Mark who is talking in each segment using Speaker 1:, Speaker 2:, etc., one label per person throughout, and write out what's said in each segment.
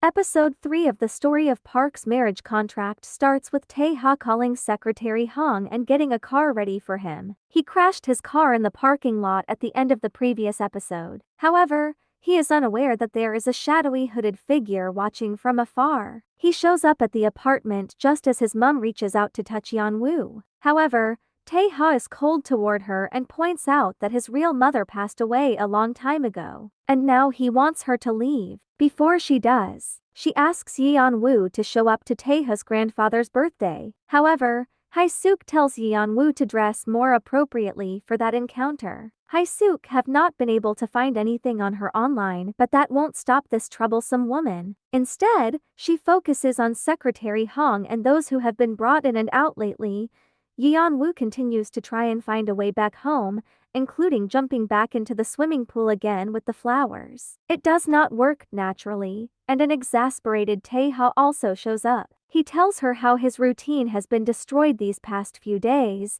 Speaker 1: Episode 3 of the story of Park's marriage contract starts with Tae-ha calling Secretary Hong and getting a car ready for him. He crashed his car in the parking lot at the end of the previous episode. However, he is unaware that there is a shadowy hooded figure watching from afar. He shows up at the apartment just as his mum reaches out to touch Yeon-woo. However, Tae-ha is cold toward her and points out that his real mother passed away a long time ago, and now he wants her to leave. Before she does, she asks Yeon-woo to show up to Tae-ha's grandfather's birthday. However, Hae-suk tells Yeon-woo to dress more appropriately for that encounter. Hae-suk have not been able to find anything on her online, but that won't stop this troublesome woman. Instead, she focuses on Secretary Hong and those who have been brought in and out lately. Yeon-woo continues to try and find a way back home, including jumping back into the swimming pool again with the flowers. It does not work naturally, and an exasperated Tae-ha also shows up. He tells her how his routine has been destroyed these past few days.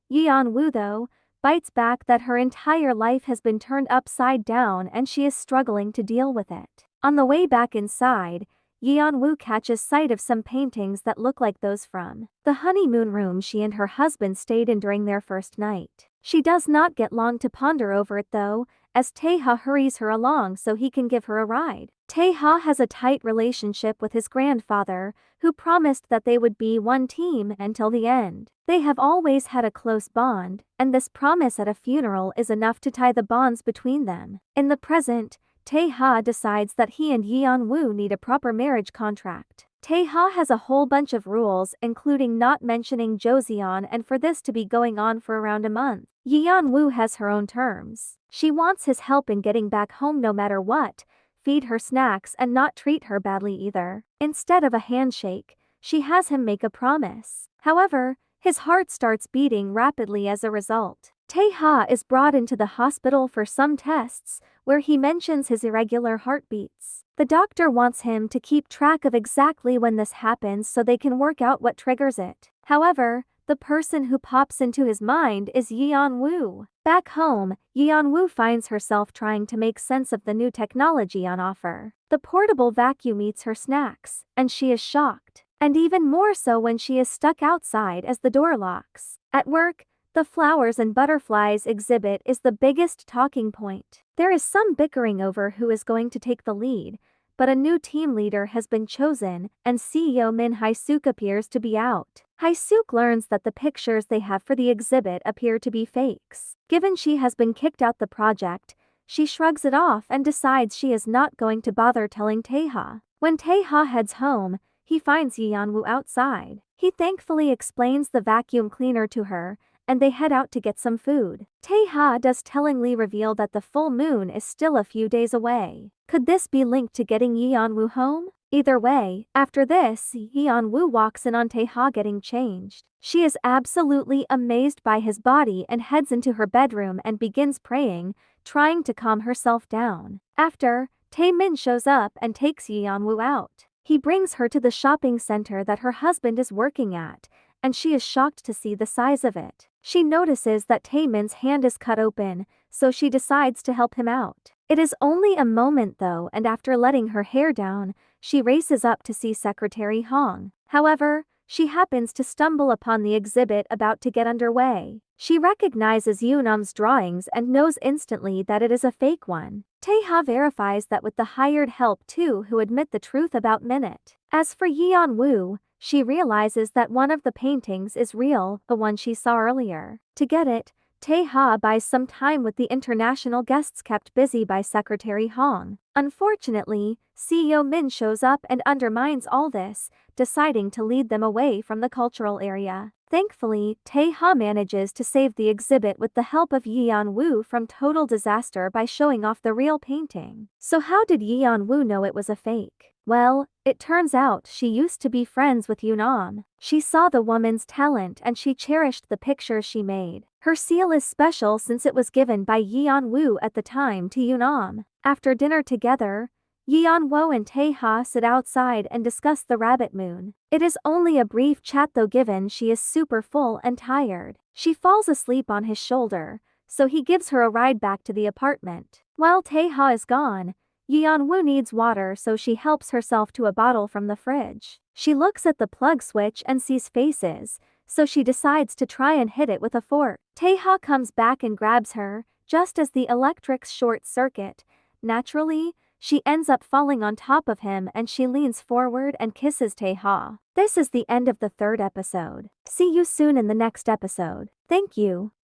Speaker 1: Yeon-woo, though, bites back that her entire life has been turned upside down and she is struggling to deal with it. On the way back inside, Yeon-woo catches sight of some paintings that look like those from the honeymoon room she and her husband stayed in during their first night. She does not get long to ponder over it though, as Tae-ha hurries her along so he can give her a ride. Tae-ha has a tight relationship with his grandfather, who promised that they would be one team until the end. They have always had a close bond, and this promise at a funeral is enough to tie the bonds between them. In the present, Tae-ha decides that he and Yeon-woo need a proper marriage contract. Tae-ha has a whole bunch of rules, including not mentioning Joseon, and for this to be going on for around a month. Yeon-woo has her own terms. She wants his help in getting back home no matter what, feed her snacks and not treat her badly either. Instead of a handshake, she has him make a promise. However, his heart starts beating rapidly as a result. Tae-ha is brought into the hospital for some tests, where he mentions his irregular heartbeats. The doctor wants him to keep track of exactly when this happens so they can work out what triggers it. However, the person who pops into his mind is Yeon-woo. Back home, Yeon-woo finds herself trying to make sense of the new technology on offer. The portable vacuum eats her snacks, and she is shocked. And even more so when she is stuck outside as the door locks. At work, the flowers and butterflies exhibit is the biggest talking point. There is some bickering over who is going to take the lead, but a new team leader has been chosen, and CEO Min Hae-suk appears to be out. Hae-suk learns that the pictures they have for the exhibit appear to be fakes. Given she has been kicked out the project, she shrugs it off and decides she is not going to bother telling Tae-ha. When Tae-ha heads home, he finds Yeon-woo outside. He thankfully explains the vacuum cleaner to her, and they head out to get some food. Tae-ha does tellingly reveal that the full moon is still a few days away. Could this be linked to getting Yeon-woo home? Either way, after this, Yeon-woo walks in on Tae-ha getting changed. She is absolutely amazed by his body and heads into her bedroom and begins praying, trying to calm herself down. After, Tae-min shows up and takes Yeon-woo out. He brings her to the shopping center that her husband is working at, and she is shocked to see the size of it. She notices that Tae-min's hand is cut open, so she decides to help him out. It is only a moment though, and after letting her hair down, she races up to see Secretary Hong. However, she happens to stumble upon the exhibit about to get underway. She recognizes Yoonam's drawings and knows instantly that it is a fake one. Tae-ha verifies that with the hired help too, who admit the truth about Minute. As for Yeon-woo, she realizes that one of the paintings is real, the one she saw earlier. To get it, Tae-ha buys some time with the international guests kept busy by Secretary Hong. Unfortunately, CEO Min shows up and undermines all this, deciding to lead them away from the cultural area. Thankfully, Tae-ha manages to save the exhibit with the help of Yeon-woo from total disaster by showing off the real painting. So how did Yeon-woo know it was a fake? Well, it turns out she used to be friends with Yoonam. She saw the woman's talent and she cherished the pictures she made. Her seal is special since it was given by Yeon-woo at the time to Yoonam. After dinner together, Yeon-woo and Tae-ha sit outside and discuss the rabbit moon. It is only a brief chat though, given she is super full and tired. She falls asleep on his shoulder, so he gives her a ride back to the apartment. While Tae-ha is gone, Yeonwoo needs water, so she helps herself to a bottle from the fridge. She looks at the plug switch and sees faces, so she decides to try and hit it with a fork. Taeha comes back and grabs her, just as the electrics short circuit. Naturally, she ends up falling on top of him and she leans forward and kisses Taeha. This is the end of the third episode. See you soon in the next episode. Thank you.